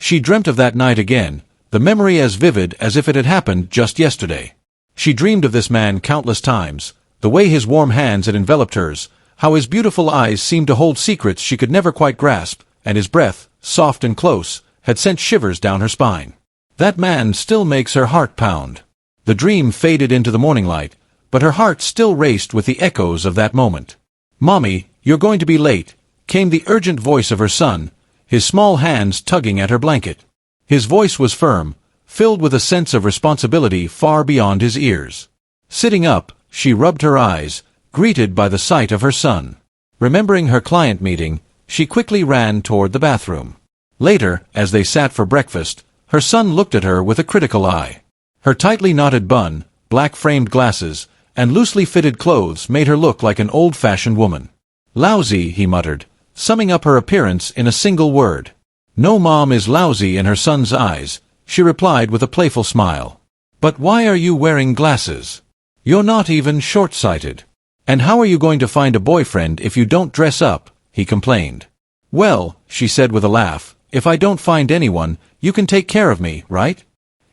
She dreamt of that night again, the memory as vivid as if it had happened just yesterday. She dreamed of this man countless times, the way his warm hands had enveloped hers, how his beautiful eyes seemed to hold secrets she could never quite grasp, and his breath, soft and close, had sent shivers down her spine. That man still makes her heart pound. The dream faded into the morning light, but her heart still raced with the echoes of that moment. "Mommy, you're going to be late," came the urgent voice of her son, his small hands tugging at her blanket. His voice was firm, filled with a sense of responsibility far beyond his ears. Sitting up, she rubbed her eyes, greeted by the sight of her son. Remembering her client meeting, she quickly ran toward the bathroom. Later, as they sat for breakfast, her son looked at her with a critical eye. Her tightly knotted bun, black-framed glasses, and loosely fitted clothes made her look like an old-fashioned woman. "Lousy," he muttered, summing up her appearance in a single word. "No mom is lousy in her son's eyes," she replied with a playful smile. "But why are you wearing glasses? You're not even short-sighted. And how are you going to find a boyfriend if you don't dress up?" he complained. "Well," she said with a laugh, "if I don't find anyone, you can take care of me, right?"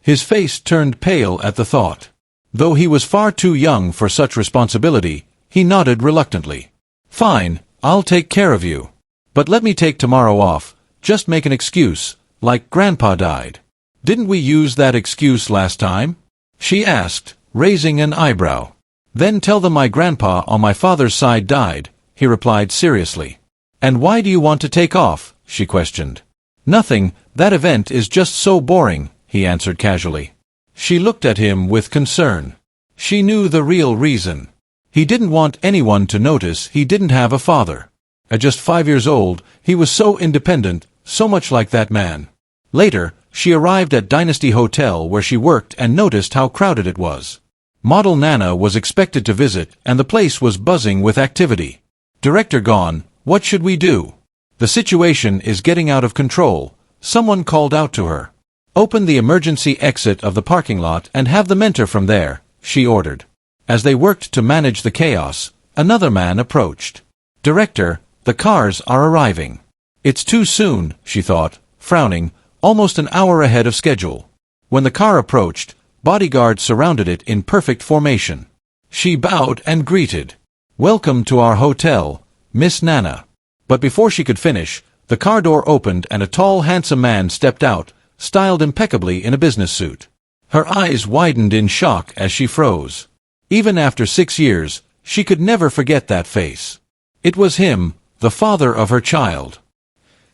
His face turned pale at the thought. Though he was far too young for such responsibility, he nodded reluctantly. "Fine, I'll take care of you. But let me take tomorrow off, just make an excuse, like Grandpa died." "Didn't we use that excuse last time?" she asked, raising an eyebrow. "Then tell them my grandpa on my father's side died," he replied seriously. "And why do you want to take off?" she questioned. "Nothing, that event is just so boring," he answered casually. She looked at him with concern. She knew the real reason. He didn't want anyone to notice he didn't have a father. At just 5 years old, he was so independent, so much like that man. Later, she arrived at Dynasty Hotel where she worked and noticed how crowded it was. Model Nana was expected to visit, and the place was buzzing with activity. "Director gone, what should we do? The situation is getting out of control," someone called out to her. "Open the emergency exit of the parking lot and have the mentor from there," she ordered. As they worked to manage the chaos, another man approached. "Director, the cars are arriving." "It's too soon," she thought, frowning, almost an hour ahead of schedule. When the car approached, bodyguards surrounded it in perfect formation. She bowed and greeted. "Welcome to our hotel, Miss Nana." But before she could finish, the car door opened and a tall, handsome man stepped out, styled impeccably in a business suit. Her eyes widened in shock as she froze. Even after 6 years, she could never forget that face. It was him, the father of her child.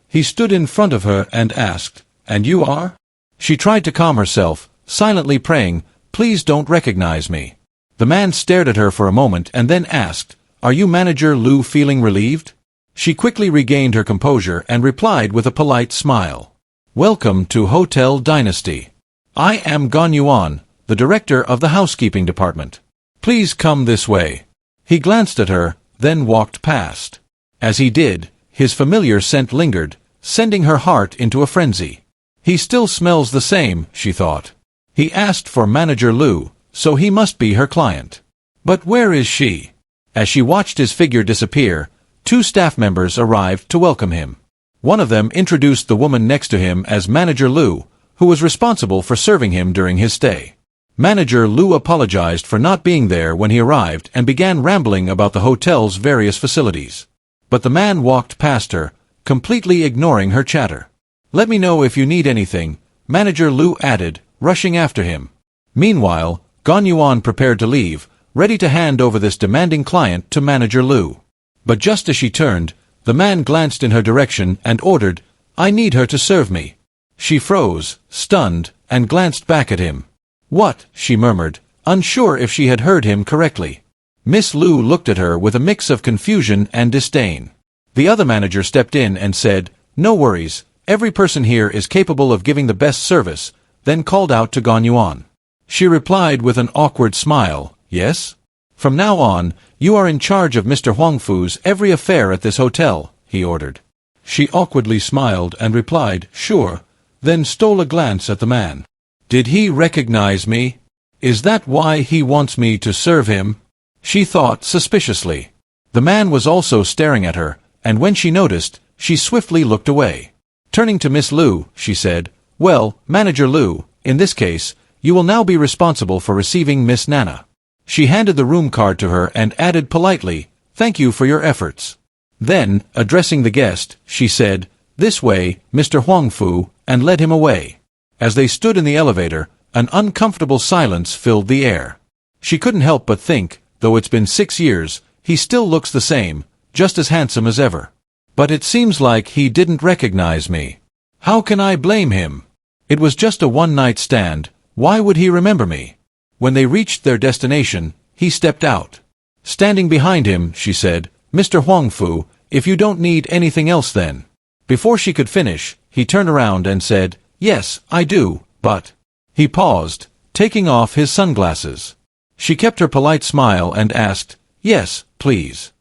He stood in front of her and asked, "And you are?" She tried to calm herself, silently praying, "Please don't recognize me." The man stared at her for a moment and then asked, "Are you Manager Lu?" Feeling relieved? She quickly regained her composure and replied with a polite smile. "Welcome to Hotel Dynasty. I am Gan Yuan, the director of the housekeeping department. Please come this way." He glanced at her, then walked past. As he did, his familiar scent lingered, sending her heart into a frenzy. He still smells the same, she thought. He asked for Manager Lu, so he must be her client. But where is she? As she watched his figure disappear, 2 staff members arrived to welcome him. One of them introduced the woman next to him as Manager Lu, who was responsible for serving him during his stay. Manager Lu apologized for not being there when he arrived and began rambling about the hotel's various facilities. But the man walked past her, completely ignoring her chatter. "Let me know if you need anything," Manager Lu added, rushing after him. Meanwhile, Gan Yuan prepared to leave, ready to hand over this demanding client to Manager Lu. But just as she turned, the man glanced in her direction and ordered, "I need her to serve me." She froze, stunned, and glanced back at him. "What?" she murmured, unsure if she had heard him correctly. Miss Lu looked at her with a mix of confusion and disdain. The other manager stepped in and said, "No worries, every person here is capable of giving the best service," then called out to Gan Yuan. She replied with an awkward smile, "Yes? From now on, you are in charge of Mr. Huangfu's every affair at this hotel," he ordered. She awkwardly smiled and replied, "Sure," then stole a glance at the man. Did he recognize me? Is that why he wants me to serve him? She thought suspiciously. The man was also staring at her, and when she noticed, she swiftly looked away. Turning to Miss Liu, she said, "Well, Manager Liu, in this case, you will now be responsible for receiving Miss Nana." She handed the room card to her and added politely, "Thank you for your efforts." Then, addressing the guest, she said, "This way, Mr. Huangfu," and led him away. As they stood in the elevator, an uncomfortable silence filled the air. She couldn't help but think, though it's been 6 years, he still looks the same, just as handsome as ever. But it seems like he didn't recognize me. How can I blame him? It was just a one-night stand, why would he remember me? When they reached their destination, he stepped out. Standing behind him, she said, "Mr. Huangfu, if you don't need anything else then." Before she could finish, he turned around and said, "Yes, I do, but—" He paused, taking off his sunglasses. She kept her polite smile and asked, "Yes, please.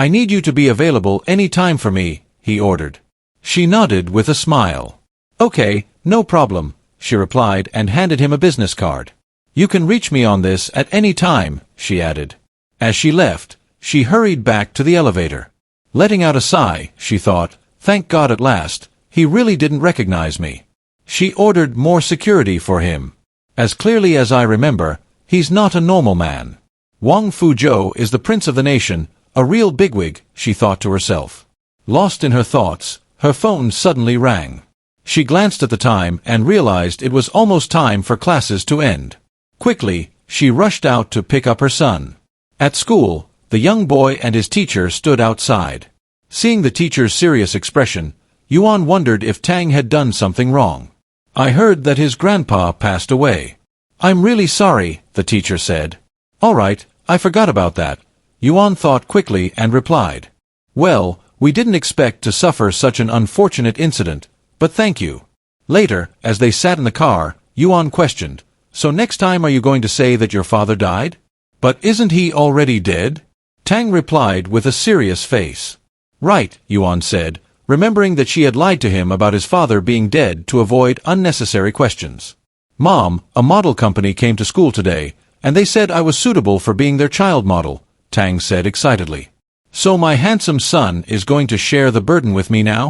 I need you to be available any time for me," he ordered. She nodded with a smile. "Okay, no problem," she replied and handed him a business card. "You can reach me on this at any time," she added. As she left, she hurried back to the elevator. Letting out a sigh, she thought, "Thank God at last, he really didn't recognize me." She ordered more security for him. "As clearly as I remember, he's not a normal man. Wang Fuzhou is the prince of the nation, a real bigwig," she thought to herself. Lost in her thoughts, her phone suddenly rang. She glanced at the time and realized it was almost time for classes to end. Quickly, she rushed out to pick up her son. At school, the young boy and his teacher stood outside. Seeing the teacher's serious expression, Yuan wondered if Tang had done something wrong. "I heard that his grandpa passed away." "I'm really sorry," the teacher said. "All right, I forgot about that," Yuan thought quickly and replied. "Well, we didn't expect to suffer such an unfortunate incident, but thank you." Later, as they sat in the car, Yuan questioned, "So next time are you going to say that your father died? But isn't he already dead?" Tang replied with a serious face. "Right," Yuan said, remembering that she had lied to him about his father being dead to avoid unnecessary questions. "Mom, a model company came to school today, and they said I was suitable for being their child model," Tang said excitedly. "So my handsome son is going to share the burden with me now?"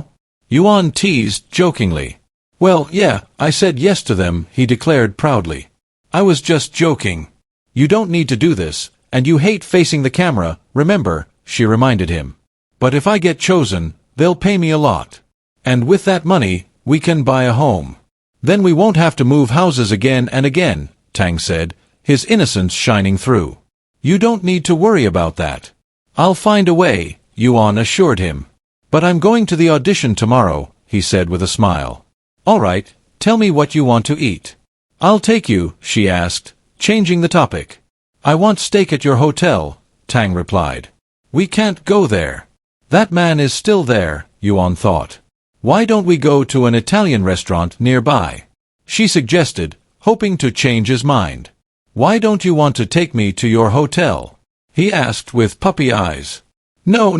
Yuan teased jokingly. "Well, yeah, I said yes to them," he declared proudly. "I was just joking. You don't need to do this, and you hate facing the camera, remember," she reminded him. "But if I get chosen, they'll pay me a lot. And with that money, we can buy a home. Then we won't have to move houses again and again," Tang said, his innocence shining through. "You don't need to worry about that. I'll find a way," Yuan assured him. "But I'm going to the audition tomorrow," he said with a smile. "All right, tell me what you want to eat." "I'll take you," she asked, changing the topic. "I want steak at your hotel," Tang replied. "We can't go there." That man is still there, Yuan thought. "Why don't we go to an Italian restaurant nearby?" she suggested, hoping to change his mind. "Why don't you want to take me to your hotel?" he asked with puppy eyes. No,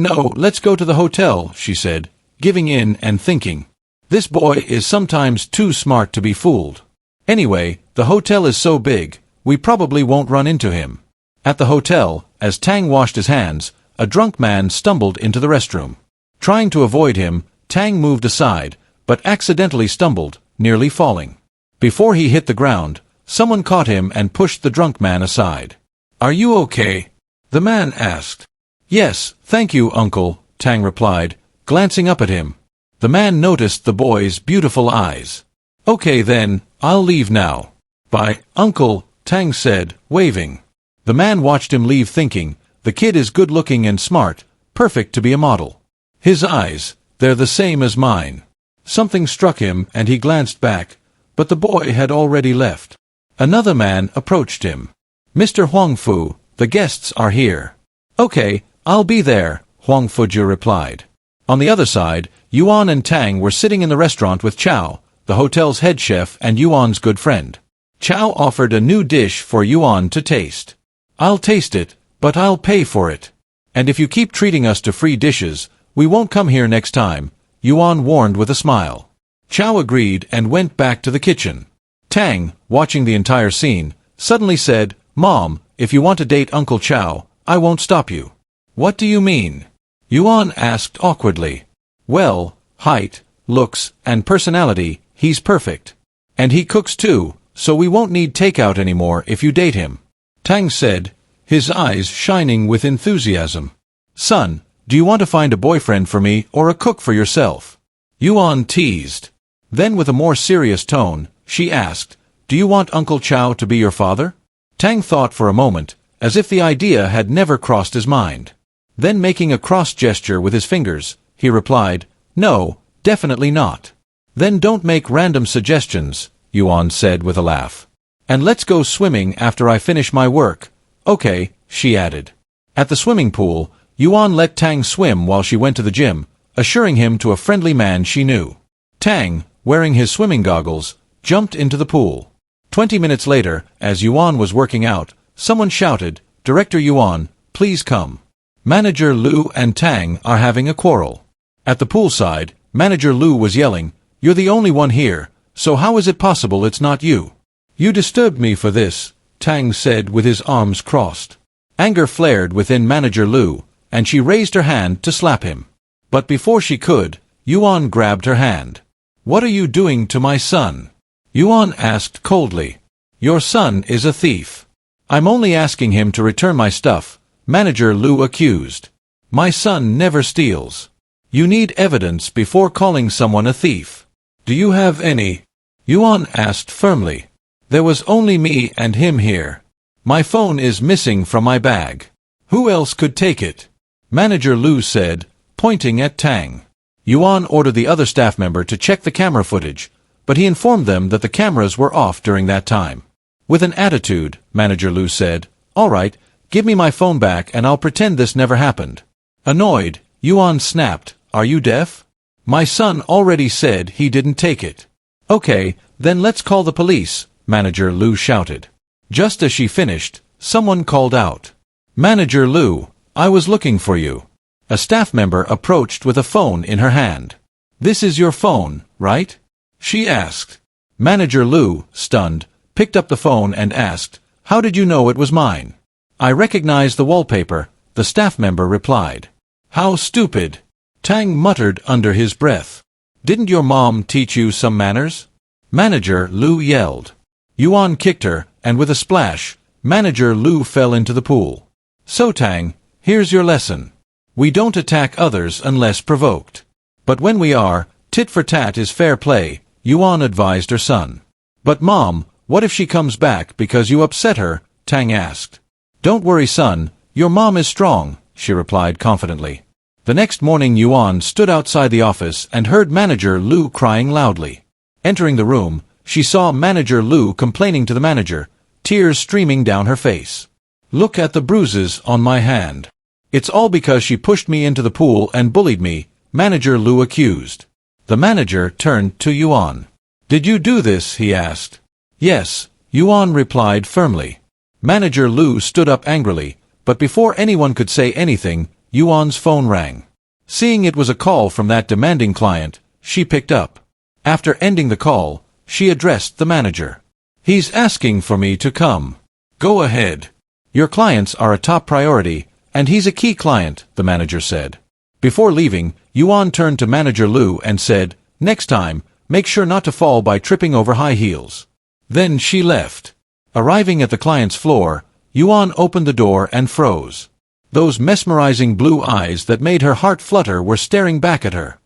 let's go to the hotel," she said, giving in and thinking, "This boy is sometimes too smart to be fooled. Anyway, the hotel is so big, we probably won't run into him." At the hotel, as Tang washed his hands, a drunk man stumbled into the restroom. Trying to avoid him, Tang moved aside, but accidentally stumbled, nearly falling. Before he hit the ground, someone caught him and pushed the drunk man aside. "Are you okay?" the man asked. "Yes, thank you, uncle," Tang replied, glancing up at him. The man noticed the boy's beautiful eyes. "Okay then, I'll leave now." "Bye, uncle," Tang said, waving. The man watched him leave thinking, the kid is good-looking and smart, perfect to be a model. His eyes, they're the same as mine. Something struck him and he glanced back, but the boy had already left. Another man approached him. "Mr. Huangfu, the guests are here." "Okay, I'll be there," Huang Fuju replied. On the other side, Yuan and Tang were sitting in the restaurant with Chow, the hotel's head chef and Yuan's good friend. Chow offered a new dish for Yuan to taste. "I'll taste it, but I'll pay for it. And if you keep treating us to free dishes, we won't come here next time," Yuan warned with a smile. Chow agreed and went back to the kitchen. Tang, watching the entire scene, suddenly said, "Mom, if you want to date Uncle Chow, I won't stop you." "What do you mean?" Yuan asked awkwardly. "Well, height, looks, and personality, he's perfect. And he cooks too, so we won't need takeout anymore if you date him. Tang said, his eyes shining with enthusiasm. Son, do you want to find a boyfriend for me or a cook for yourself? Yuan teased. Then with a more serious tone, she asked, do you want Uncle Chow to be your father? Tang thought for a moment, as if the idea had never crossed his mind. Then making a cross gesture with his fingers, he replied, no, definitely not. Then don't make random suggestions, Yuan said with a laugh. And let's go swimming after I finish my work. Okay, she added. At the swimming pool, Yuan let Tang swim while she went to the gym, assuring him to a friendly man she knew. Tang, wearing his swimming goggles, jumped into the pool. 20 minutes later, as Yuan was working out, someone shouted, Director Yuan, please come. Manager Lu and Tang are having a quarrel. At the poolside, Manager Lu was yelling, you're the only one here, so how is it possible it's not you? You disturbed me for this, Tang said with his arms crossed. Anger flared within Manager Lu, and she raised her hand to slap him. But before she could, Yuan grabbed her hand. What are you doing to my son? Yuan asked coldly. Your son is a thief. I'm only asking him to return my stuff, Manager Lu accused. My son never steals. You need evidence before calling someone a thief. Do you have any? Yuan asked firmly. There was only me and him here. My phone is missing from my bag. Who else could take it? Manager Lu said, pointing at Tang. Yuan ordered the other staff member to check the camera footage, but he informed them that the cameras were off during that time. With an attitude, Manager Lu said, all right, give me my phone back and I'll pretend this never happened. Annoyed, Yuan snapped, are you deaf? My son already said he didn't take it. Okay, then let's call the police, Manager Lu shouted. Just as she finished, someone called out. Manager Lu, I was looking for you. A staff member approached with a phone in her hand. This is your phone, right? She asked. Manager Lu, stunned, picked up the phone and asked, how did you know it was mine? I recognize the wallpaper, the staff member replied. How stupid! Tang muttered under his breath. Didn't your mom teach you some manners? Manager Lu yelled. Yuan kicked her, and with a splash, Manager Lu fell into the pool. So Tang, here's your lesson. We don't attack others unless provoked. But when we are, tit for tat is fair play, Yuan advised her son. But Mom, what if she comes back because you upset her? Tang asked. Don't worry son, your mom is strong, she replied confidently. The next morning Yuan stood outside the office and heard Manager Lu crying loudly. Entering the room, she saw Manager Lu complaining to the manager, tears streaming down her face. Look at the bruises on my hand. It's all because she pushed me into the pool and bullied me, Manager Lu accused. The manager turned to Yuan. Did you do this? He asked. Yes, Yuan replied firmly. Manager Lu stood up angrily, but before anyone could say anything, Yuan's phone rang. Seeing it was a call from that demanding client, she picked up. After ending the call, she addressed the manager. He's asking for me to come. Go ahead. Your clients are a top priority, and he's a key client, the manager said. Before leaving, Yuan turned to Manager Lu and said, next time, make sure not to fall by tripping over high heels. Then she left. Arriving at the client's floor, Yuan opened the door and froze. Those mesmerizing blue eyes that made her heart flutter were staring back at her.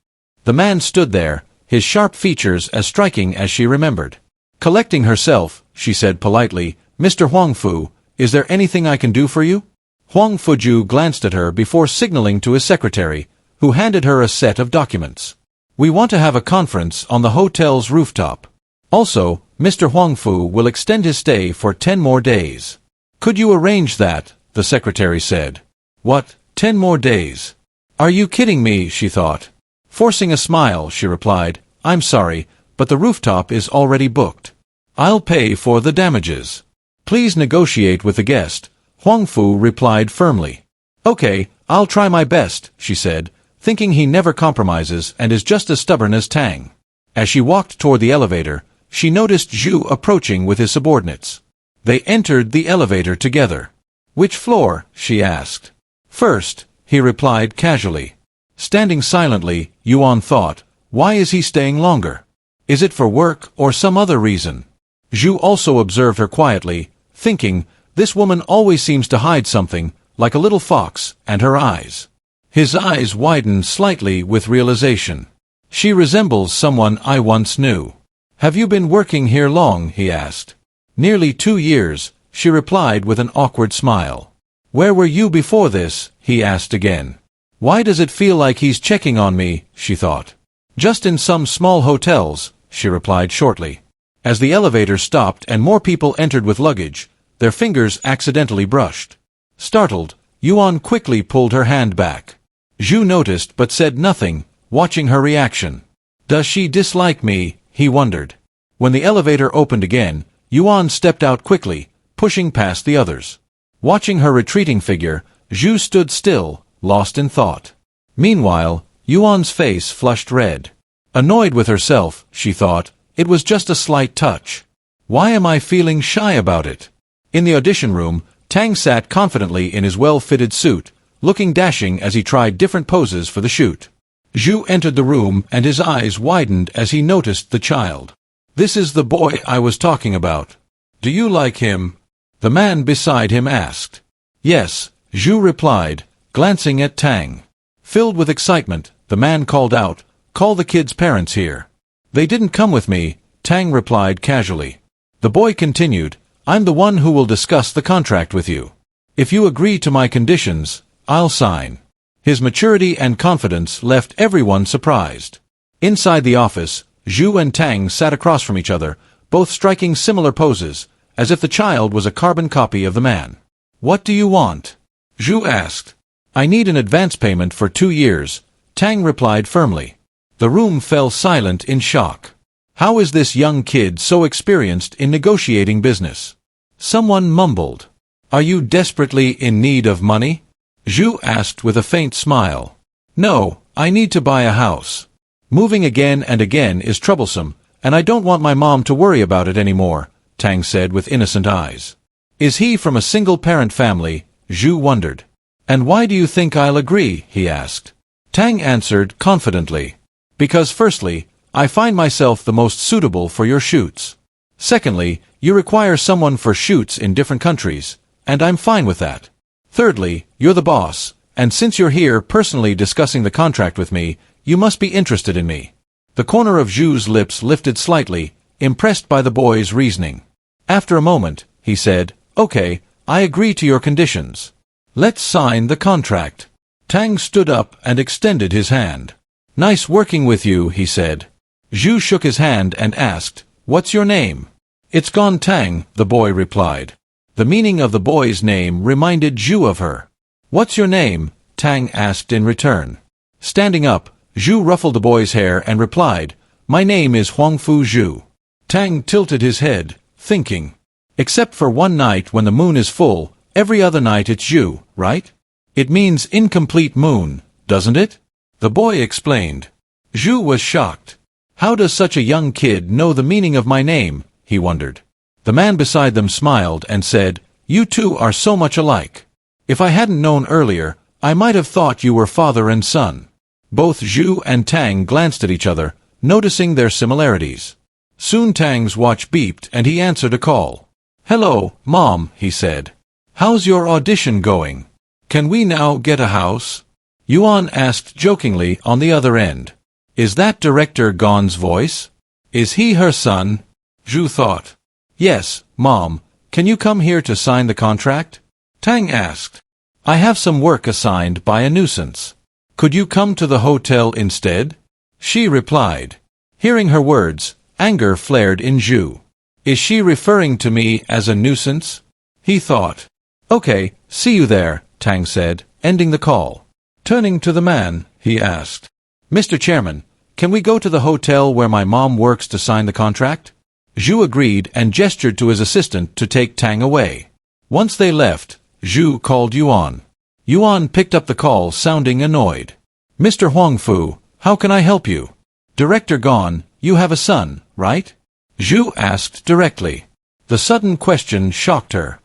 The man stood there, his sharp features as striking as she remembered. Collecting herself, she said politely, Mr. Huangfu, is there anything I can do for you? Huang Fuju glanced at her before signaling to his secretary, who handed her a set of documents. We want to have a conference on the hotel's rooftop. Also, Mr. Huangfu will extend his stay for 10 more days. Could you arrange that? The secretary said. What, 10 more days? Are you kidding me? She thought. Forcing a smile, she replied, I'm sorry, but the rooftop is already booked. I'll pay for the damages. Please negotiate with the guest, Huangfu replied firmly. Okay, I'll try my best, she said, thinking he never compromises and is just as stubborn as Tang. As she walked toward the elevator, she noticed Zhu approaching with his subordinates. They entered the elevator together. Which floor? She asked. First, he replied casually. Standing silently, Yuan thought, Why is he staying longer? Is it for work or some other reason? Zhu also observed her quietly, thinking, this woman always seems to hide something, like a little fox, and her eyes. His eyes widened slightly with realization. She resembles someone I once knew. Have you been working here long? He asked. Nearly 2 years, she replied with an awkward smile. Where were you before this? He asked again. Why does it feel like he's checking on me? She thought. Just in some small hotels, she replied shortly. As the elevator stopped and more people entered with luggage, their fingers accidentally brushed. Startled, Yuan quickly pulled her hand back. Zhu noticed but said nothing, watching her reaction. Does she dislike me? He wondered. When the elevator opened again, Yuan stepped out quickly, pushing past the others. Watching her retreating figure, Zhu stood still, lost in thought. Meanwhile, Yuan's face flushed red. Annoyed with herself, she thought, it was just a slight touch. Why am I feeling shy about it? In the audition room, Tang sat confidently in his well-fitted suit, looking dashing as he tried different poses for the shoot. Zhu entered the room and his eyes widened as he noticed the child. This is the boy I was talking about. Do you like him? The man beside him asked. Yes, Zhu replied, glancing at Tang. Filled with excitement, the man called out, call the kid's parents here. They didn't come with me, Tang replied casually. The boy continued, I'm the one who will discuss the contract with you. If you agree to my conditions, I'll sign. His maturity and confidence left everyone surprised. Inside the office, Zhu and Tang sat across from each other, both striking similar poses, as if the child was a carbon copy of the man. What do you want? Zhu asked. I need an advance payment for 2 years, Tang replied firmly. The room fell silent in shock. How is this young kid so experienced in negotiating business? Someone mumbled. Are you desperately in need of money? Zhu asked with a faint smile. No, I need to buy a house. Moving again and again is troublesome, and I don't want my mom to worry about it anymore, Tang said with innocent eyes. Is he from a single-parent family? Zhu wondered. And why do you think I'll agree? He asked. Tang answered confidently. Because firstly, I find myself the most suitable for your shoots. Secondly, you require someone for shoots in different countries, and I'm fine with that. Thirdly, you're the boss, and since you're here personally discussing the contract with me, you must be interested in me. The corner of Zhu's lips lifted slightly, impressed by the boy's reasoning. After a moment, he said, Okay, I agree to your conditions. Let's sign the contract. Tang stood up and extended his hand. Nice working with you, he said. Zhu shook his hand and asked, What's your name? It's Gone Tang, the boy replied. The meaning of the boy's name reminded Zhu of her. What's your name? Tang asked in return. Standing up, Zhu ruffled the boy's hair and replied, My name is Huangfu Zhu. Tang tilted his head, thinking. Except for one night when the moon is full, every other night it's Zhu, right? It means incomplete moon, doesn't it? The boy explained. Zhu was shocked. How does such a young kid know the meaning of my name? He wondered. The man beside them smiled and said, You two are so much alike. If I hadn't known earlier, I might have thought you were father and son. Both Zhu and Tang glanced at each other, noticing their similarities. Soon Tang's watch beeped and he answered a call. Hello, Mom, he said. How's your audition going? Can we now get a house? Yuan asked jokingly on the other end. Is that Director Gon's voice? Is he her son? Zhu thought. Yes, Mom. Can you come here to sign the contract? Tang asked. I have some work assigned by a nuisance. Could you come to the hotel instead? She replied. Hearing her words, anger flared in Zhu. Is she referring to me as a nuisance? He thought. Okay, see you there, Tang said, ending the call. Turning to the man, he asked. Mr. Chairman, can we go to the hotel where my mom works to sign the contract? Zhu agreed and gestured to his assistant to take Tang away. Once they left, Zhu called Yuan. Yuan picked up the call sounding annoyed. Mr. Huangfu, how can I help you? Director Gon, you have a son, right? Zhu asked directly. The sudden question shocked her.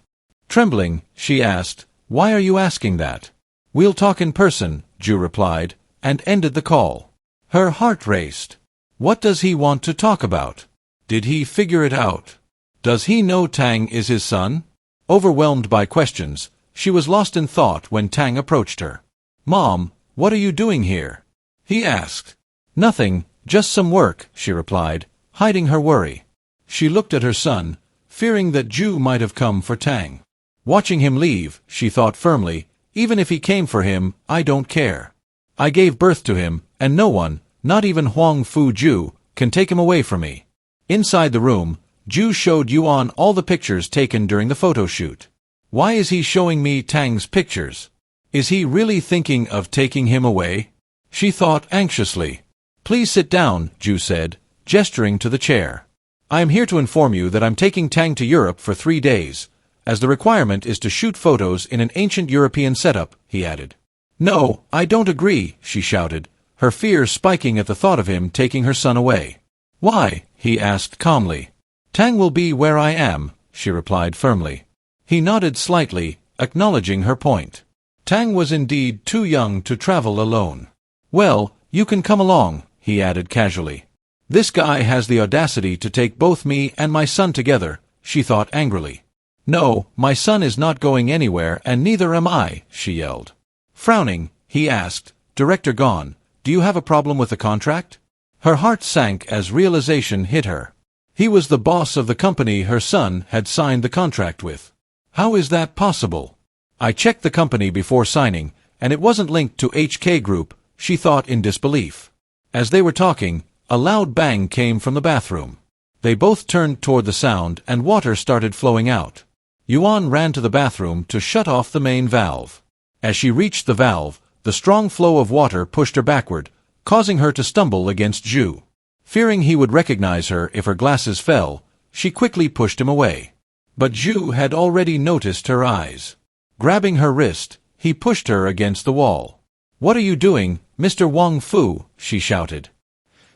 Trembling, she asked, Why are you asking that? We'll talk in person, Zhu replied, and ended the call. Her heart raced. What does he want to talk about? Did he figure it out? Does he know Tang is his son? Overwhelmed by questions, she was lost in thought when Tang approached her. "Mom, what are you doing here?" he asked. "Nothing, just some work," she replied, hiding her worry. She looked at her son, fearing that Ju might have come for Tang. Watching him leave, she thought firmly, even if he came for him, I don't care. I gave birth to him, and no one, not even Huang Fu Ju, can take him away from me. Inside the room, Ju showed Yuan all the pictures taken during the photo shoot. Why is he showing me Tang's pictures? Is he really thinking of taking him away? She thought anxiously. "Please sit down," Ju said, gesturing to the chair. "I am here to inform you that I'm taking Tang to Europe for 3 days, as the requirement is to shoot photos in an ancient European setup," he added. "No, I don't agree," she shouted, her fears spiking at the thought of him taking her son away. "Why?" he asked calmly. "Tang will be where I am," she replied firmly. He nodded slightly, acknowledging her point. Tang was indeed too young to travel alone. "Well, you can come along," he added casually. "This guy has the audacity to take both me and my son together," she thought angrily. "No, my son is not going anywhere and neither am I," she yelled. Frowning, he asked, "Director gone, do you have a problem with the contract?" Her heart sank as realization hit her. He was the boss of the company her son had signed the contract with. How is that possible? "I checked the company before signing, and it wasn't linked to HK Group," she thought in disbelief. As they were talking, a loud bang came from the bathroom. They both turned toward the sound and water started flowing out. Yuan ran to the bathroom to shut off the main valve. As she reached the valve, the strong flow of water pushed her backward, causing her to stumble against Ju. Fearing he would recognize her if her glasses fell, she quickly pushed him away. But Ju had already noticed her eyes. Grabbing her wrist, he pushed her against the wall. "What are you doing, Mr. Wang Fu?" she shouted.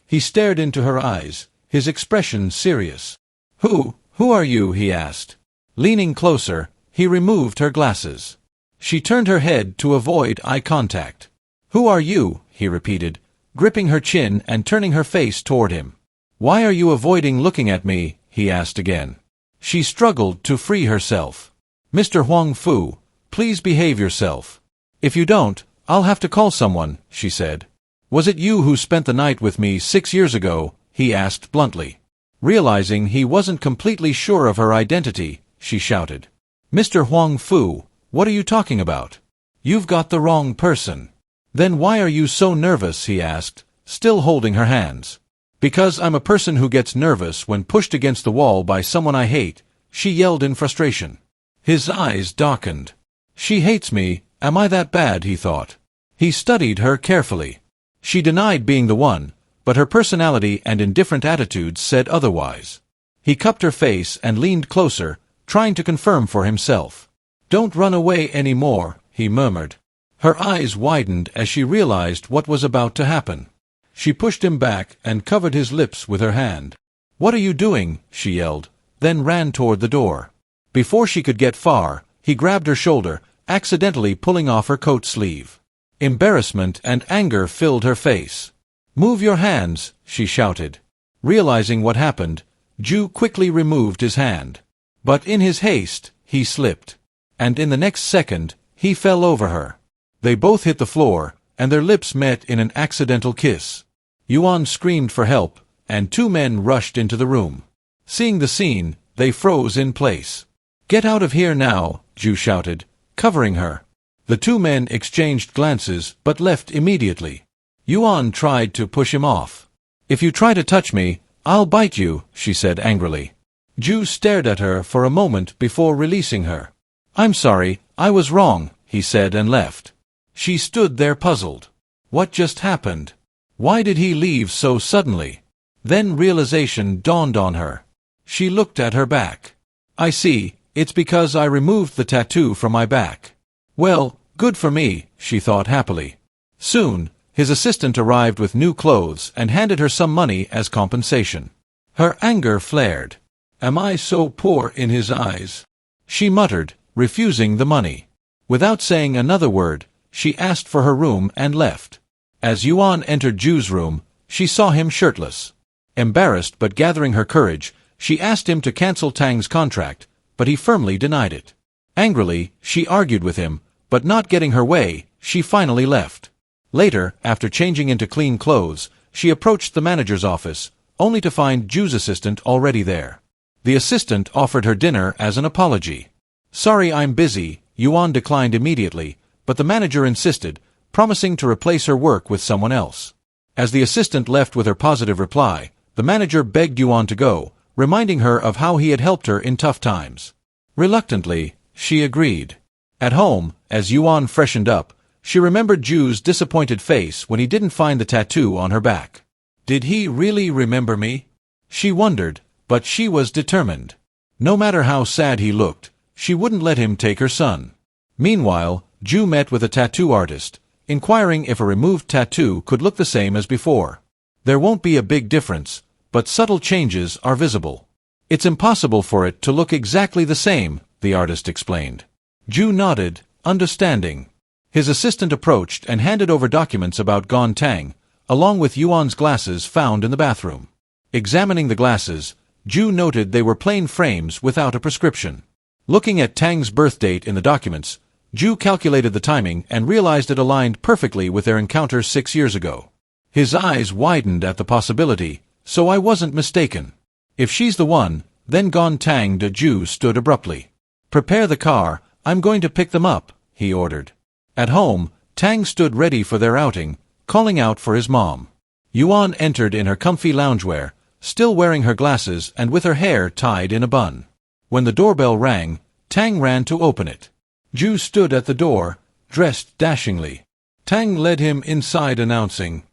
He stared into her eyes, his expression serious. Who are you?" he asked. Leaning closer, he removed her glasses. She turned her head to avoid eye contact. "Who are you?" he repeated, gripping her chin and turning her face toward him. "Why are you avoiding looking at me?" he asked again. She struggled to free herself. "Mr. Huang Fu, please behave yourself. If you don't, I'll have to call someone," she said. "Was it you who spent the night with me 6 years ago?" he asked bluntly. Realizing he wasn't completely sure of her identity, she shouted. "Mr. Huang Fu, what are you talking about? You've got the wrong person." "Then why are you so nervous?" he asked, still holding her hands. "Because I'm a person who gets nervous when pushed against the wall by someone I hate," she yelled in frustration. His eyes darkened. "She hates me, am I that bad?" he thought. He studied her carefully. She denied being the one, but her personality and indifferent attitudes said otherwise. He cupped her face and leaned closer, trying to confirm for himself. "Don't run away anymore," he murmured. Her eyes widened as she realized what was about to happen. She pushed him back and covered his lips with her hand. "What are you doing?" she yelled, then ran toward the door. Before she could get far, he grabbed her shoulder, accidentally pulling off her coat sleeve. Embarrassment and anger filled her face. "Move your hands," she shouted. Realizing what happened, Ju quickly removed his hand. But in his haste, he slipped. And in the next second, he fell over her. They both hit the floor, and their lips met in an accidental kiss. Yuan screamed for help, and 2 men rushed into the room. Seeing the scene, they froze in place. "Get out of here now," Ju shouted, covering her. The 2 men exchanged glances but left immediately. Yuan tried to push him off. "If you try to touch me, I'll bite you," she said angrily. Ju stared at her for a moment before releasing her. "I'm sorry, I was wrong," he said and left. She stood there puzzled. What just happened? Why did he leave so suddenly? Then realization dawned on her. She looked at her back. "I see, it's because I removed the tattoo from my back. Well, good for me," she thought happily. Soon, his assistant arrived with new clothes and handed her some money as compensation. Her anger flared. "Am I so poor in his eyes?" she muttered, refusing the money. Without saying another word, she asked for her room and left. As Yuan entered Ju's room, she saw him shirtless. Embarrassed but gathering her courage, she asked him to cancel Tang's contract, but he firmly denied it. Angrily, she argued with him, but not getting her way, she finally left. Later, after changing into clean clothes, she approached the manager's office, only to find Ju's assistant already there. The assistant offered her dinner as an apology. "Sorry, I'm busy," Yuan declined immediately, but the manager insisted, promising to replace her work with someone else. As the assistant left with her positive reply, the manager begged Yuan to go, reminding her of how he had helped her in tough times. Reluctantly, she agreed. At home, as Yuan freshened up, she remembered Ju's disappointed face when he didn't find the tattoo on her back. Did he really remember me? She wondered, but she was determined. No matter how sad he looked, she wouldn't let him take her son. Meanwhile, Ju met with a tattoo artist, inquiring if a removed tattoo could look the same as before. There won't be a big difference, but subtle changes are visible. It's impossible for it to look exactly the same, the artist explained. Ju nodded, understanding. His assistant approached and handed over documents about Gone Tang, along with Yuan's glasses found in the bathroom. Examining the glasses, Ju noted they were plain frames without a prescription. Looking at Tang's birth date in the documents, Ju calculated the timing and realized it aligned perfectly with their encounter 6 years ago. His eyes widened at the possibility, so I wasn't mistaken. If she's the one, then Gone Tang. De Ju stood abruptly. "Prepare the car, I'm going to pick them up," he ordered. At home, Tang stood ready for their outing, calling out for his mom. Yuan entered in her comfy loungewear, still wearing her glasses and with her hair tied in a bun. When the doorbell rang, Tang ran to open it. Ju stood at the door, dressed dashingly. Tang led him inside announcing,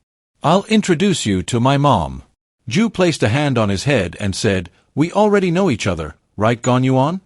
"I'll introduce you to my mom." Ju placed a hand on his head and said, "We already know each other, right Gone Yuan?"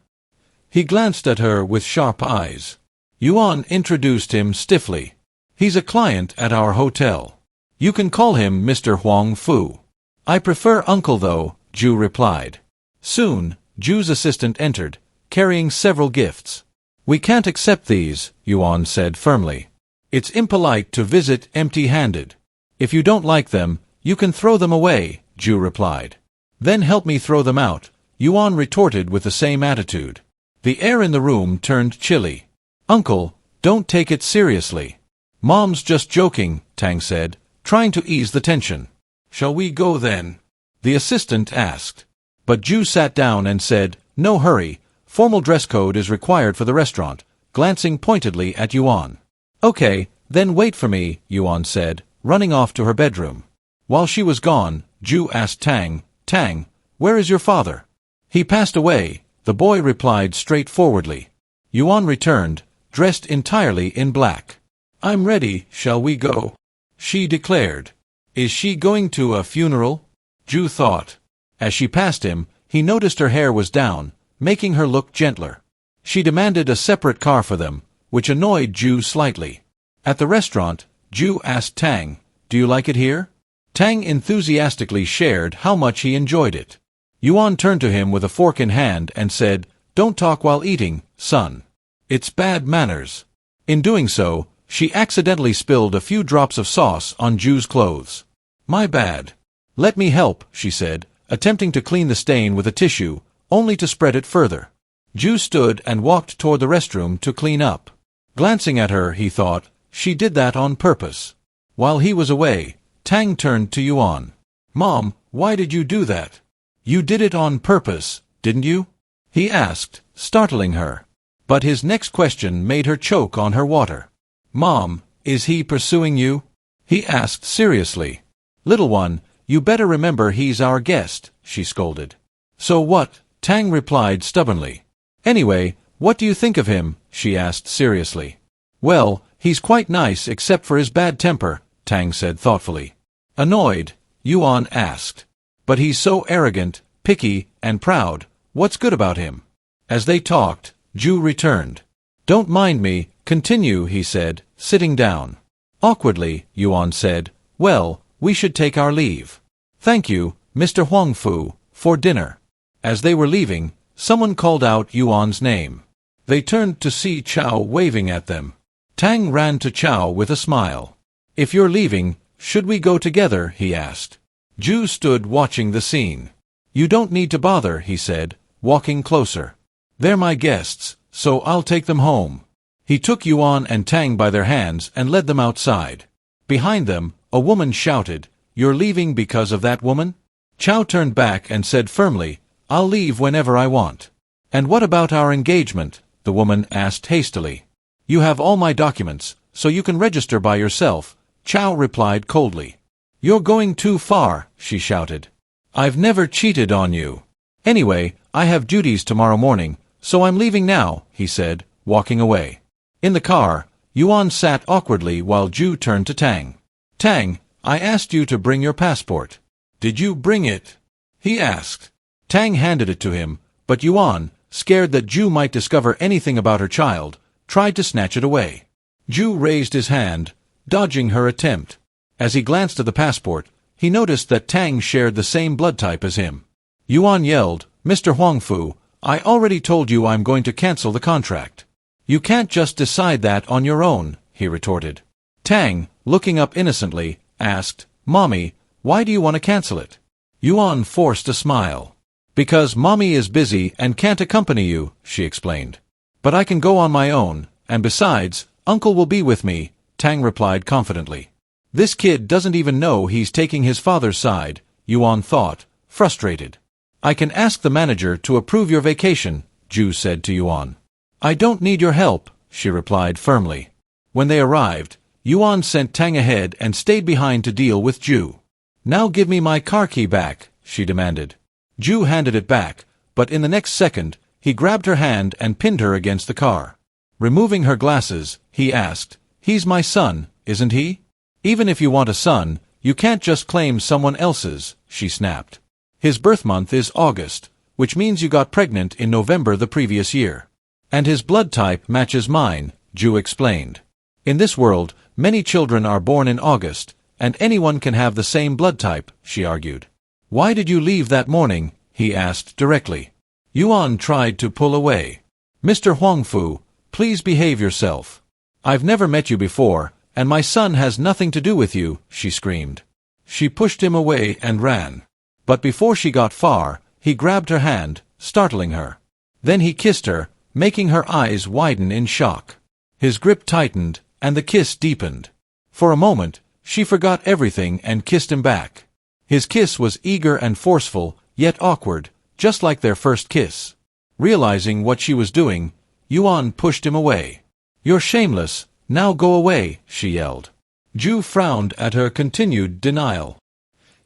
He glanced at her with sharp eyes. Yuan introduced him stiffly. "He's a client at our hotel. You can call him Mr. Huang Fu." "I prefer uncle though," Ju replied. Soon, Ju's assistant entered, carrying several gifts. "We can't accept these," Yuan said firmly. "It's impolite to visit empty-handed. If you don't like them, you can throw them away," Ju replied. "Then help me throw them out," Yuan retorted with the same attitude. The air in the room turned chilly. "Uncle, don't take it seriously." "Mom's just joking," Tang said, trying to ease the tension. "Shall we go then?" the assistant asked. But Ju sat down and said, "No hurry, formal dress code is required for the restaurant," glancing pointedly at Yuan. "Okay, then wait for me," Yuan said, running off to her bedroom. While she was gone, Ju asked Tang, "Tang, where is your father?" "He passed away," the boy replied straightforwardly. Yuan returned, dressed entirely in black. "I'm ready, shall we go?" she declared. "Is she going to a funeral?" Ju thought. As she passed him, he noticed her hair was down, making her look gentler. She demanded a separate car for them, which annoyed Ju slightly. At the restaurant, Ju asked Tang, "Do you like it here?" Tang enthusiastically shared how much he enjoyed it. Yuan turned to him with a fork in hand and said, "Don't talk while eating, son. It's bad manners." In doing so, she accidentally spilled a few drops of sauce on Ju's clothes. "My bad. Let me help," she said, attempting to clean the stain with a tissue, only to spread it further. Ju stood and walked toward the restroom to clean up. Glancing at her, he thought, she did that on purpose. While he was away, Tang turned to Yuan. "Mom, why did you do that? You did it on purpose, didn't you?" he asked, startling her. But his next question made her choke on her water. "Mom, is he pursuing you?" he asked seriously. "Little one, you better remember he's our guest," she scolded. "So what?" Tang replied stubbornly. "Anyway, what do you think of him?" she asked seriously. "Well, he's quite nice except for his bad temper," Tang said thoughtfully. Annoyed, Yuan asked, "But he's so arrogant, picky, and proud, what's good about him?" As they talked, Ju returned. "Don't mind me, continue," he said, sitting down. Awkwardly, Yuan said, "Well, we should take our leave. Thank you, Mr. Huang Fu, for dinner." As they were leaving, someone called out Yuan's name. They turned to see Chao waving at them. Tang ran to Chao with a smile. If you're leaving, should we go together? He asked. Ju stood watching the scene. You don't need to bother, he said, walking closer. They're my guests, so I'll take them home. He took Yuan and Tang by their hands and led them outside. Behind them, a woman shouted, You're leaving because of that woman? Chow turned back and said firmly, I'll leave whenever I want. And what about our engagement? The woman asked hastily. You have all my documents, so you can register by yourself, Chow replied coldly. You're going too far, she shouted. I've never cheated on you. Anyway, I have duties tomorrow morning, so I'm leaving now, he said, walking away. In the car, Yuan sat awkwardly while Ju turned to Tang. Tang, I asked you to bring your passport. Did you bring it? He asked. Tang handed it to him, but Yuan, scared that Ju might discover anything about her child, tried to snatch it away. Ju raised his hand, dodging her attempt. As he glanced at the passport, he noticed that Tang shared the same blood type as him. Yuan yelled, Mr. Huangfu, I already told you I'm going to cancel the contract. You can't just decide that on your own, he retorted. Tang, looking up innocently, asked, Mommy, why do you want to cancel it? Yuan forced a smile. Because Mommy is busy and can't accompany you, she explained. But I can go on my own, and besides, Uncle will be with me, Tang replied confidently. This kid doesn't even know he's taking his father's side, Yuan thought, frustrated. I can ask the manager to approve your vacation, Ju said to Yuan. I don't need your help, she replied firmly. When they arrived, Yuan sent Tang ahead and stayed behind to deal with Ju. Now give me my car key back, she demanded. Ju handed it back, but in the next second, he grabbed her hand and pinned her against the car. Removing her glasses, he asked, He's my son, isn't he? Even if you want a son, you can't just claim someone else's, she snapped. His birth month is August, which means you got pregnant in November the previous year. And his blood type matches mine, Ju explained. In this world, many children are born in August, and anyone can have the same blood type, she argued. Why did you leave that morning? He asked directly. Yuan tried to pull away. Mr. Huangfu, please behave yourself. I've never met you before, and my son has nothing to do with you, she screamed. She pushed him away and ran. But before she got far, he grabbed her hand, startling her. Then he kissed her, making her eyes widen in shock. His grip tightened, and the kiss deepened. For a moment, she forgot everything and kissed him back. His kiss was eager and forceful, yet awkward, just like their first kiss. Realizing what she was doing, Yuan pushed him away. You're shameless, now go away, she yelled. Ju frowned at her continued denial.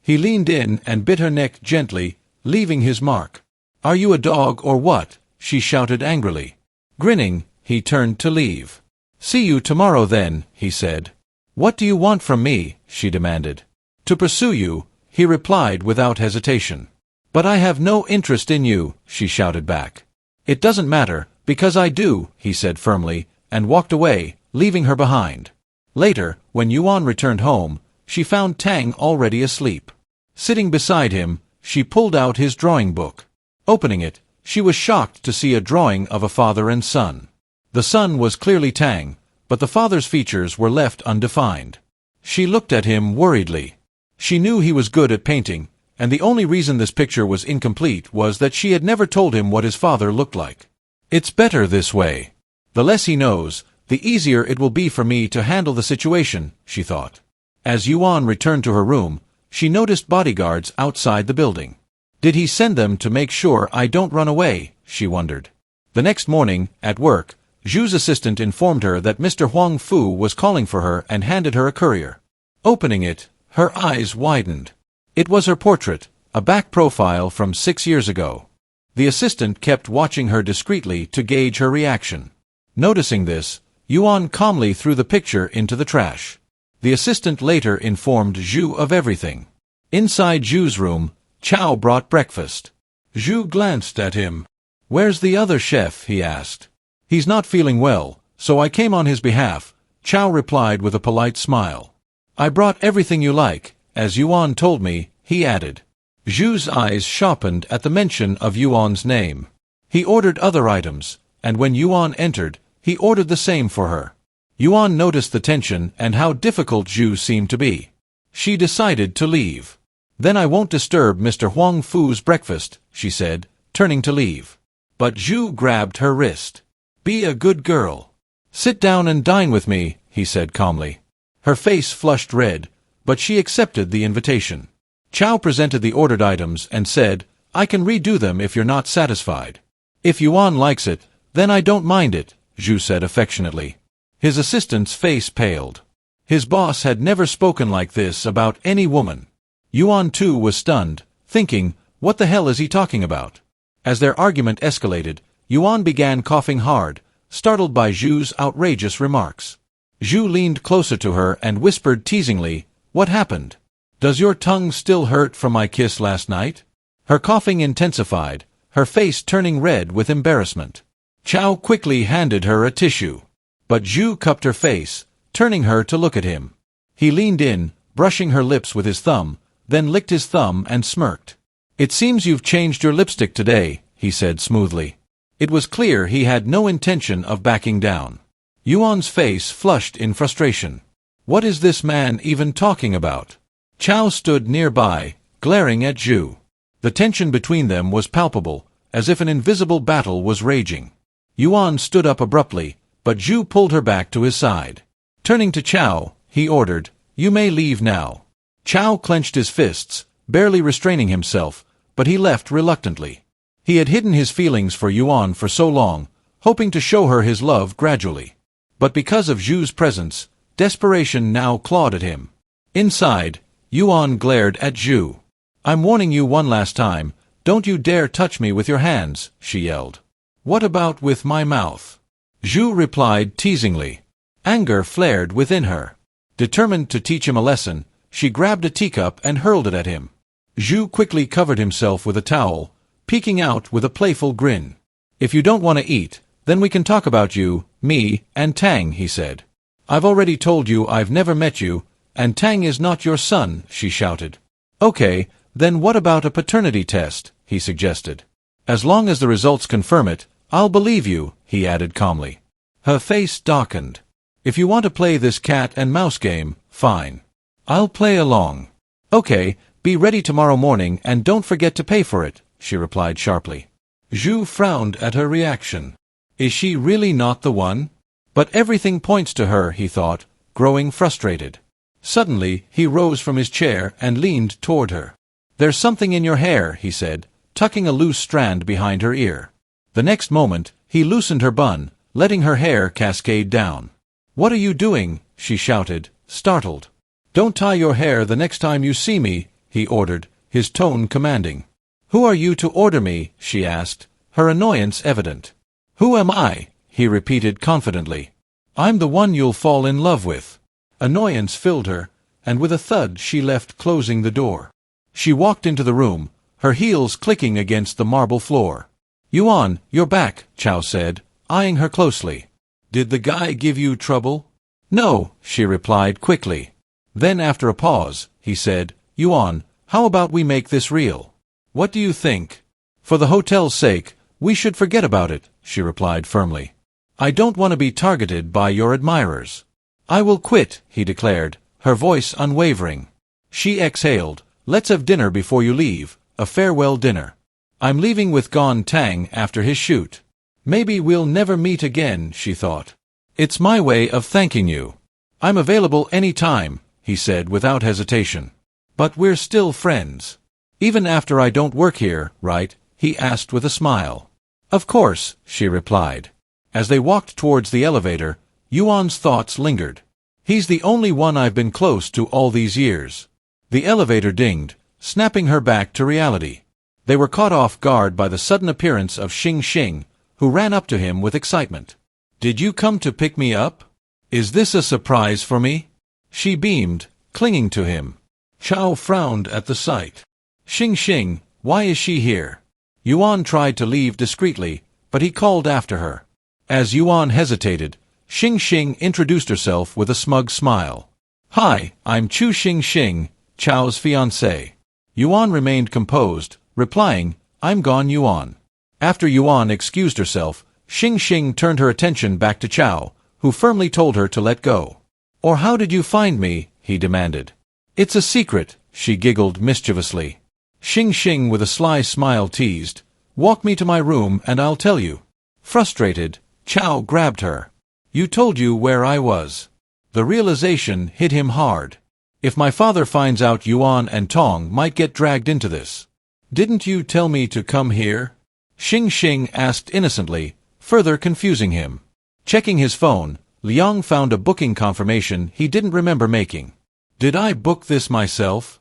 He leaned in and bit her neck gently, leaving his mark. Are you a dog or what? She shouted angrily. Grinning, he turned to leave. See you tomorrow then, he said. What do you want from me? She demanded. To pursue you, he replied without hesitation. But I have no interest in you, she shouted back. It doesn't matter, because I do, he said firmly, and walked away, leaving her behind. Later, when Yuan returned home, she found Tang already asleep. Sitting beside him, she pulled out his drawing book. Opening it, she was shocked to see a drawing of a father and son. The son was clearly Tang, but the father's features were left undefined. She looked at him worriedly. She knew he was good at painting, and the only reason this picture was incomplete was that she had never told him what his father looked like. It's better this way. The less he knows, the easier it will be for me to handle the situation, she thought. As Yuan returned to her room, she noticed bodyguards outside the building. Did he send them to make sure I don't run away? She wondered. The next morning, at work, Zhu's assistant informed her that Mr. Huangfu was calling for her and handed her a courier. Opening it, her eyes widened. It was her portrait, a back profile from 6 years ago. The assistant kept watching her discreetly to gauge her reaction. Noticing this, Yuan calmly threw the picture into the trash. The assistant later informed Zhu of everything. Inside Zhu's room, Chow brought breakfast. Zhu glanced at him. Where's the other chef? He asked. He's not feeling well, so I came on his behalf, Chow replied with a polite smile. I brought everything you like, as Yuan told me, he added. Zhu's eyes sharpened at the mention of Yuan's name. He ordered other items, and when Yuan entered, he ordered the same for her. Yuan noticed the tension and how difficult Zhu seemed to be. She decided to leave. Then I won't disturb Mr. Huang Fu's breakfast, she said, turning to leave. But Zhu grabbed her wrist. Be a good girl. Sit down and dine with me, he said calmly. Her face flushed red, but she accepted the invitation. Chao presented the ordered items and said, I can redo them if you're not satisfied. If Yuan likes it, then I don't mind it, Zhu said affectionately. His assistant's face paled. His boss had never spoken like this about any woman. Yuan too was stunned, thinking, what the hell is he talking about? As their argument escalated, Yuan began coughing hard, startled by Zhu's outrageous remarks. Zhu leaned closer to her and whispered teasingly, what happened? Does your tongue still hurt from my kiss last night? Her coughing intensified, her face turning red with embarrassment. Chao quickly handed her a tissue. But Zhu cupped her face, turning her to look at him. He leaned in, brushing her lips with his thumb, then licked his thumb and smirked. It seems you've changed your lipstick today, he said smoothly. It was clear he had no intention of backing down. Yuan's face flushed in frustration. What is this man even talking about? Chao stood nearby, glaring at Zhu. The tension between them was palpable, as if an invisible battle was raging. Yuan stood up abruptly, but Zhu pulled her back to his side. Turning to Chao, he ordered, you may leave now. Chao clenched his fists, barely restraining himself, but he left reluctantly. He had hidden his feelings for Yuan for so long, hoping to show her his love gradually. But because of Zhu's presence, desperation now clawed at him. Inside, Yuan glared at Zhu. I'm warning you one last time, don't you dare touch me with your hands, she yelled. What about with my mouth? Zhu replied teasingly. Anger flared within her. Determined to teach him a lesson, she grabbed a teacup and hurled it at him. Zhu quickly covered himself with a towel, peeking out with a playful grin. If you don't want to eat, then we can talk about you, me, and Tang, he said. I've already told you I've never met you, and Tang is not your son, she shouted. Okay, then what about a paternity test, he suggested. As long as the results confirm it, I'll believe you, he added calmly. Her face darkened. If you want to play this cat and mouse game, fine. I'll play along. Okay, be ready tomorrow morning and don't forget to pay for it, she replied sharply. Zhu frowned at her reaction. Is she really not the one? But everything points to her, he thought, growing frustrated. Suddenly, he rose from his chair and leaned toward her. There's something in your hair, he said, tucking a loose strand behind her ear. The next moment, he loosened her bun, letting her hair cascade down. What are you doing? She shouted, startled. Don't tie your hair the next time you see me, he ordered, his tone commanding. Who are you to order me? She asked, her annoyance evident. Who am I? He repeated confidently. I'm the one you'll fall in love with. Annoyance filled her, and with a thud she left, closing the door. She walked into the room, her heels clicking against the marble floor. Yuan, you're back, Chao said, eyeing her closely. Did the guy give you trouble? No, she replied quickly. Then after a pause, he said, Yuan, how about we make this real? What do you think? For the hotel's sake, we should forget about it, she replied firmly. I don't want to be targeted by your admirers. I will quit, he declared, her voice unwavering. She exhaled. Let's have dinner before you leave, a farewell dinner. I'm leaving with Gon Tang after his shoot. Maybe we'll never meet again, she thought. It's my way of thanking you. I'm available any time, he said without hesitation. But we're still friends. Even after I don't work here, right? He asked with a smile. Of course, she replied. As they walked towards the elevator, Yuan's thoughts lingered. He's the only one I've been close to all these years. The elevator dinged, snapping her back to reality. They were caught off guard by the sudden appearance of Xing Xing, who ran up to him with excitement. Did you come to pick me up? Is this a surprise for me? She beamed, clinging to him. Chao frowned at the sight. Xing Xing, why is she here? Yuan tried to leave discreetly, but he called after her. As Yuan hesitated, Xing Xing introduced herself with a smug smile. Hi, I'm Chu Xing Xing, Chao's fiancée. Yuan remained composed, replying, I'm Gon Yuan. After Yuan excused herself, Xing Xing turned her attention back to Chao, who firmly told her to let go. "Or how did you find me?" he demanded. "It's a secret," she giggled mischievously. Xing Xing with a sly smile teased, "Walk me to my room and I'll tell you." Frustrated, Chao grabbed her. "You told you where I was." The realization hit him hard. If my father finds out, Yuan and Tong might get dragged into this. "Didn't you tell me to come here?" Xing Xing asked innocently, further confusing him. Checking his phone, Liang found a booking confirmation he didn't remember making. "Did I book this myself?"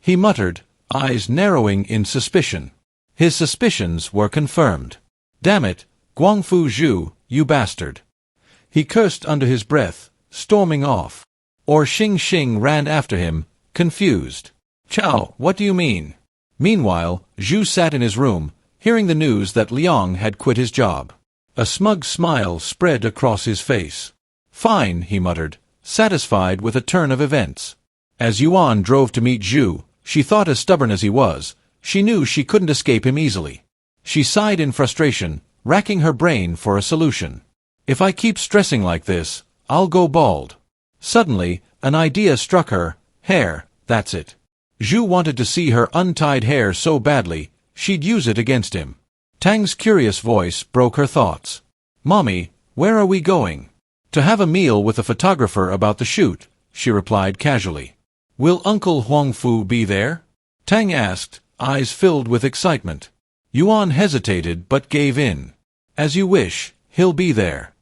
he muttered, eyes narrowing in suspicion. His suspicions were confirmed. "Damn it, Guangfu Zhu, you bastard!" He cursed under his breath, storming off. Or Xing Xing ran after him, confused. "Chao, what do you mean?" Meanwhile, Zhu sat in his room, hearing the news that Liang had quit his job. A smug smile spread across his face. "Fine," he muttered, satisfied with a turn of events. As Yuan drove to meet Zhu, she thought, as stubborn as he was, she knew she couldn't escape him easily. She sighed in frustration, racking her brain for a solution. "If I keep stressing like this, I'll go bald." Suddenly, an idea struck her. Hair, that's it. Zhu wanted to see her untied hair so badly, she'd use it against him. Tang's curious voice broke her thoughts. "Mommy, where are we going?" "To have a meal with a photographer about the shoot," she replied casually. "Will Uncle Huangfu be there?" Tang asked, eyes filled with excitement. Yuan hesitated but gave in. "As you wish, he'll be there."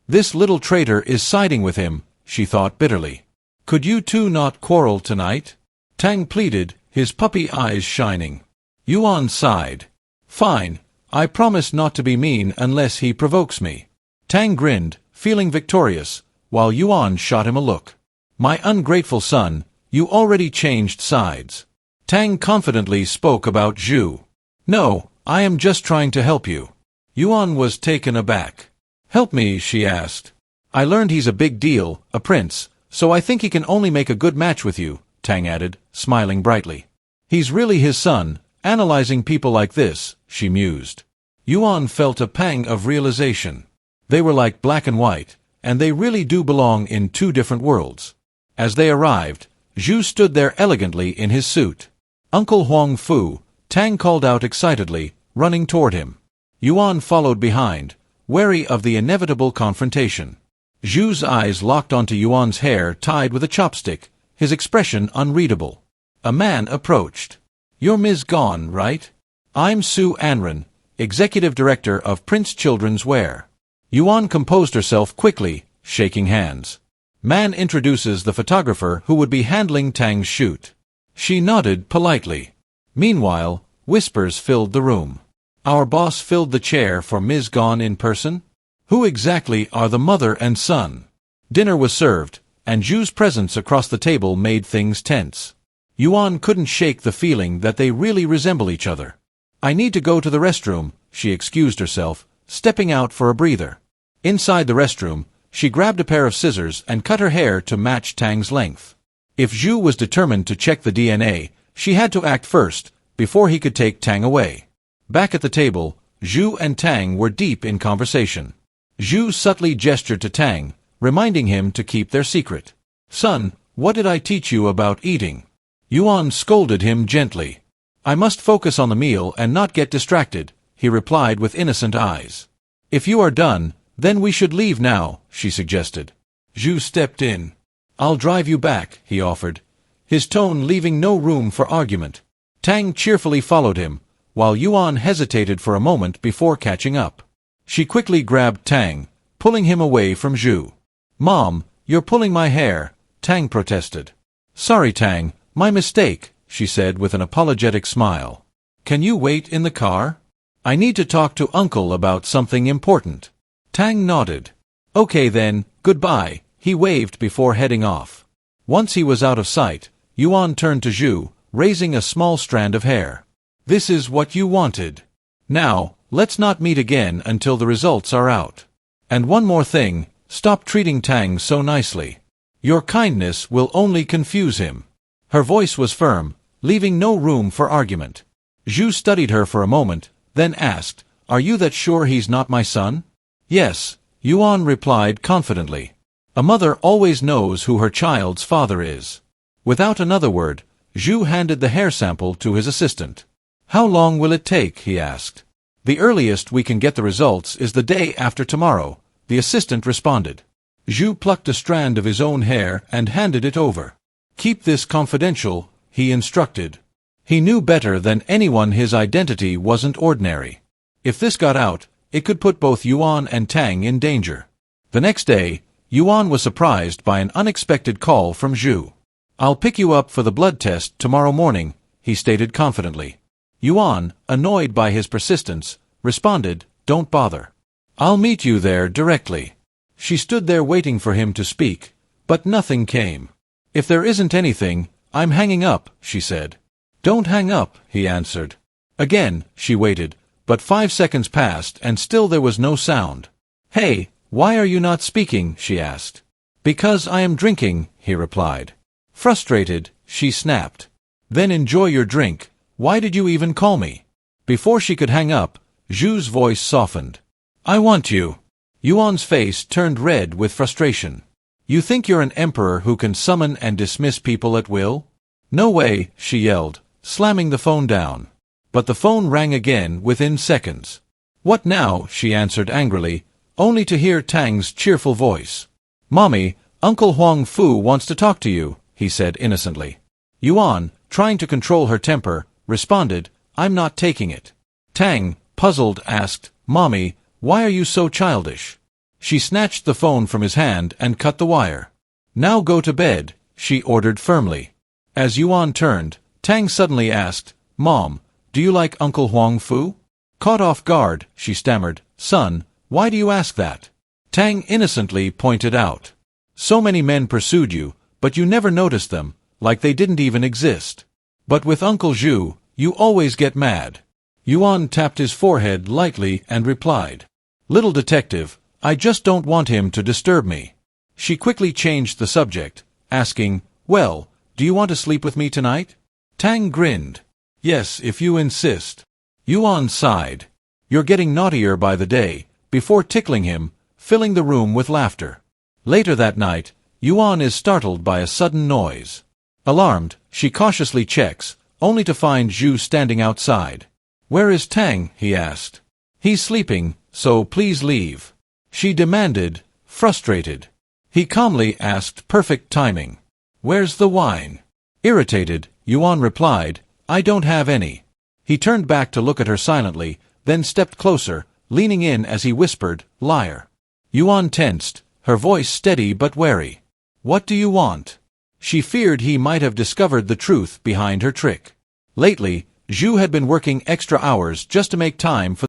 This little traitor is siding with him, she thought bitterly. "Could you two not quarrel tonight?" Tang pleaded, his puppy eyes shining. Yuan sighed. "Fine, I promise not to be mean unless he provokes me." Tang grinned, feeling victorious, while Yuan shot him a look. "My ungrateful son, you already changed sides." Tang confidently spoke about Zhu. "No, I am just trying to help you." Yuan was taken aback. "Help me?" she asked. "I learned he's a big deal, a prince, so I think he can only make a good match with you," Tang added, smiling brightly. "He's really his son, analyzing people like this," she mused. Yuan felt a pang of realization. They were like black and white, and they really do belong in two different worlds. As they arrived, Zhu stood there elegantly in his suit. "Uncle Huang Fu," Tang called out excitedly, running toward him. Yuan followed behind, wary of the inevitable confrontation. Zhu's eyes locked onto Yuan's hair tied with a chopstick, his expression unreadable. A man approached. "You're Ms. Gone, right?" "I'm Su Anren, Executive Director of Prince Children's Wear." Yuan composed herself quickly, shaking hands. Man introduces the photographer who would be handling Tang's shoot. She nodded politely. Meanwhile, whispers filled the room. "Our boss filled the chair for Ms. Gone in person? Who exactly are the mother and son?" Dinner was served, and Zhu's presence across the table made things tense. Yuan couldn't shake the feeling that they really resemble each other. "I need to go to the restroom," she excused herself, stepping out for a breather. Inside the restroom, she grabbed a pair of scissors and cut her hair to match Tang's length. If Zhu was determined to check the DNA, she had to act first, before he could take Tang away. Back at the table, Zhu and Tang were deep in conversation. Zhu subtly gestured to Tang, reminding him to keep their secret. "Son, what did I teach you about eating?" Yuan scolded him gently. "I must focus on the meal and not get distracted," he replied with innocent eyes. "If you are done, then we should leave now," she suggested. Zhu stepped in. "I'll drive you back," he offered, his tone leaving no room for argument. Tang cheerfully followed him, while Yuan hesitated for a moment before catching up. She quickly grabbed Tang, pulling him away from Zhu. "Mom, you're pulling my hair," Tang protested. "Sorry, Tang, my mistake," she said with an apologetic smile. "Can you wait in the car? I need to talk to Uncle about something important." Tang nodded. "Okay then, goodbye," he waved before heading off. Once he was out of sight, Yuan turned to Zhu, raising a small strand of hair. "This is what you wanted. Now, let's not meet again until the results are out. And one more thing, stop treating Tang so nicely. Your kindness will only confuse him." Her voice was firm, leaving no room for argument. Zhu studied her for a moment, then asked, "Are you that sure he's not my son?" "Yes, Yuan replied confidently. A mother always knows who her child's father is. Without another word, Zhu handed the hair sample to his assistant. How long will it take? He asked. The earliest we can get the results is the day after tomorrow, the assistant responded. Zhu plucked a strand of his own hair and handed it over. Keep this confidential, he instructed. He knew better than anyone his identity wasn't ordinary. If this got out, it could put both Yuan and Tang in danger. The next day, Yuan was surprised by an unexpected call from Zhu. I'll pick you up for the blood test tomorrow morning, he stated confidently. Yuan, annoyed by his persistence, responded, Don't bother. I'll meet you there directly. She stood there waiting for him to speak, but nothing came. If there isn't anything, I'm hanging up, she said. Don't hang up, he answered. Again, she waited, but 5 seconds passed and still there was no sound. Hey, why are you not speaking? She asked. Because I am drinking, he replied. Frustrated, she snapped. Then enjoy your drink. Why did you even call me? Before she could hang up, Zhu's voice softened. I want you. Yuan's face turned red with frustration. You think you're an emperor who can summon and dismiss people at will? No way, she yelled, slamming the phone down. But the phone rang again within seconds. What now? She answered angrily, only to hear Tang's cheerful voice. Mommy, Uncle Huang Fu wants to talk to you, he said innocently. Yuan, trying to control her temper, responded, I'm not taking it. Tang, puzzled, asked, Mommy, why are you so childish? She snatched the phone from his hand and cut the wire. Now go to bed, she ordered firmly. As Yuan turned, Tang suddenly asked, Mom, do you like Uncle Huang Fu? Caught off guard, she stammered, Son, why do you ask that? Tang innocently pointed out. So many men pursued you, but you never noticed them, like they didn't even exist. But with Uncle Zhu, you always get mad. Yuan tapped his forehead lightly and replied, Little detective, I just don't want him to disturb me. She quickly changed the subject, asking, Well, do you want to sleep with me tonight? Tang grinned. Yes, if you insist. Yuan sighed. You're getting naughtier by the day, before tickling him, filling the room with laughter. Later that night, Yuan is startled by a sudden noise. Alarmed, she cautiously checks, only to find Zhu standing outside. Where is Tang? He asked. He's sleeping, so please leave. She demanded, frustrated. He calmly asked, perfect timing. Where's the wine? Irritated, Yuan replied, I don't have any. He turned back to look at her silently, then stepped closer, leaning in as he whispered, Liar. Yuan tensed, her voice steady but wary. What do you want? She feared he might have discovered the truth behind her trick. Lately, Zhu had been working extra hours just to make time for